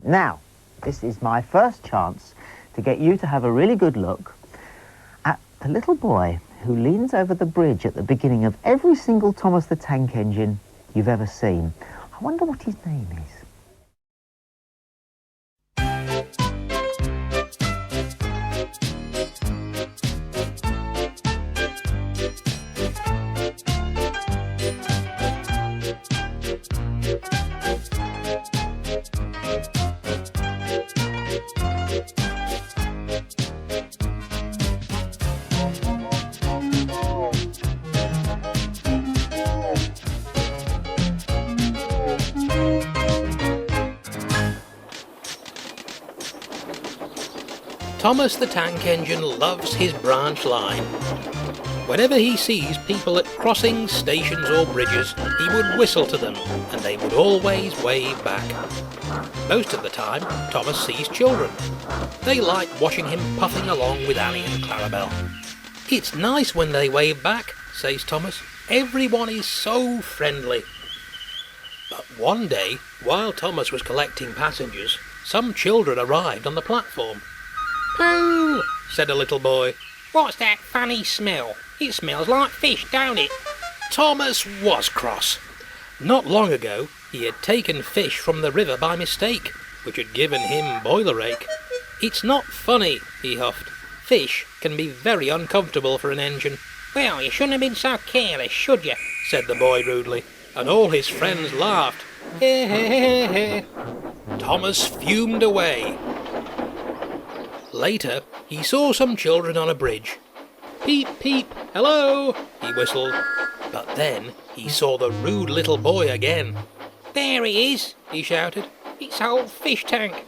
Now, this is my first chance to get you to have a really good look at the little boy who leans over the bridge at the beginning of every single Thomas the Tank Engine you've ever seen. I wonder what his name is. Thomas the Tank Engine loves his branch line. Whenever he sees people at crossings, stations or bridges, he would whistle to them, and they would always wave back. Most of the time, Thomas sees children. They like watching him puffing along with Annie and Clarabelle. "It's nice when they wave back," says Thomas. "Everyone is so friendly." But one day, while Thomas was collecting passengers, some children arrived on the platform. "Pooh!" said a little boy. "What's that funny smell? It smells like fish, don't it?" Thomas was cross. Not long ago, he had taken fish from the river by mistake, which had given him boiler ache. "It's not funny," he huffed. "Fish can be very uncomfortable for an engine." "Well, you shouldn't have been so careless, should you?" said the boy rudely, and all his friends laughed. Heh heh heh heh. Thomas fumed away. Later, he saw some children on a bridge. "Peep, peep, hello," he whistled. But then he saw the rude little boy again. "There he is," he shouted. "It's old Fish Tank.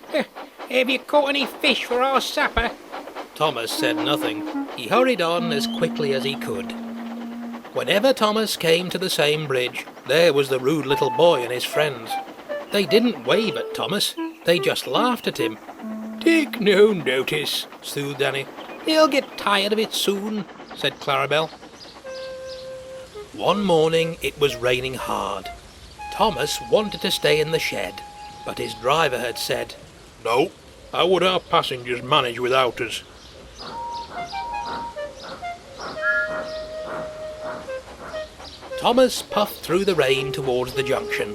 Have you caught any fish for our supper?" Thomas said nothing. He hurried on as quickly as he could. Whenever Thomas came to the same bridge, there was the rude little boy and his friends. They didn't wave at Thomas, they just laughed at him. "Take no notice," soothed Annie. "He'll get tired of it soon," said Clarabelle. One morning it was raining hard. Thomas wanted to stay in the shed, but his driver had said, "No, how would our passengers manage without us?" Thomas puffed through the rain towards the junction.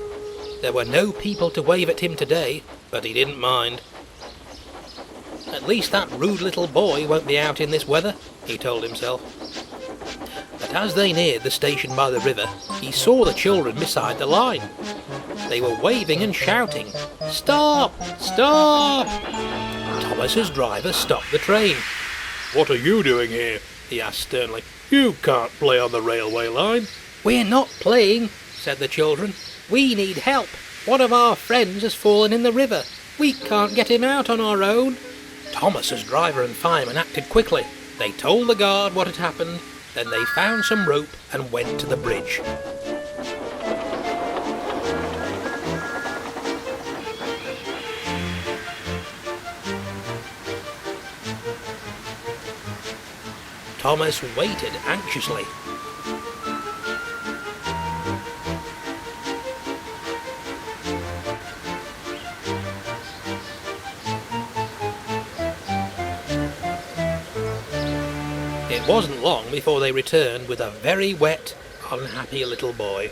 There were no people to wave at him today, but he didn't mind. "At least that rude little boy won't be out in this weather," he told himself. But as they neared the station by the river, he saw the children beside the line. They were waving and shouting, "Stop! Stop!" Thomas's driver stopped the train. "What are you doing here?" he asked sternly. "You can't play on the railway line." "We're not playing," said the children. "We need help. One of our friends has fallen in the river. We can't get him out on our own." Thomas's driver and fireman acted quickly. They told the guard what had happened, then they found some rope and went to the bridge. Thomas waited anxiously. It wasn't long before they returned with a very wet, unhappy little boy.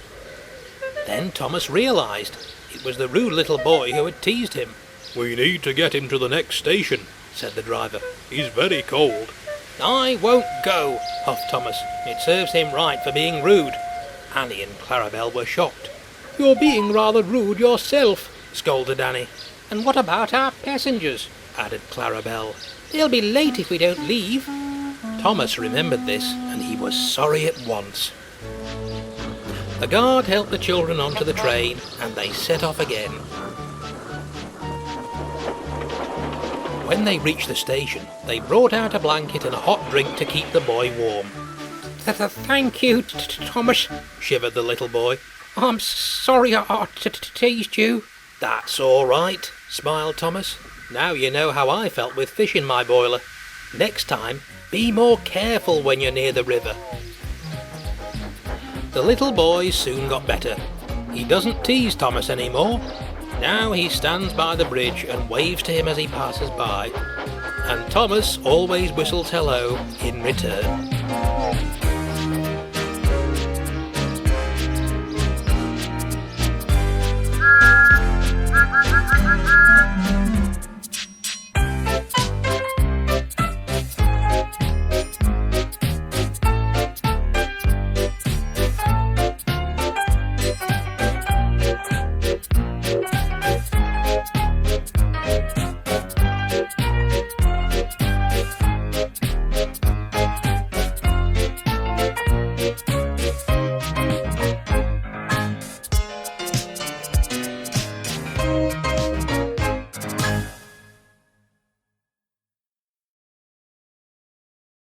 Then Thomas realised it was the rude little boy who had teased him. "We need to get him to the next station," said the driver. "He's very cold." "I won't go," huffed Thomas. "It serves him right for being rude." Annie and Clarabelle were shocked. "You're being rather rude yourself," scolded Annie. "And what about our passengers?" added Clarabelle. "They'll be late if we don't leave." Thomas remembered this, and he was sorry at once. The guard helped the children onto the train, and they set off again. When they reached the station, they brought out a blanket and a hot drink to keep the boy warm. "Thank you, Thomas," shivered the little boy. "I'm sorry I teased you." "That's all right," smiled Thomas. "Now you know how I felt with fish in my boiler. Next time, be more careful when you're near the river." The little boy soon got better. He doesn't tease Thomas anymore. Now he stands by the bridge and waves to him as he passes by, and Thomas always whistles hello in return.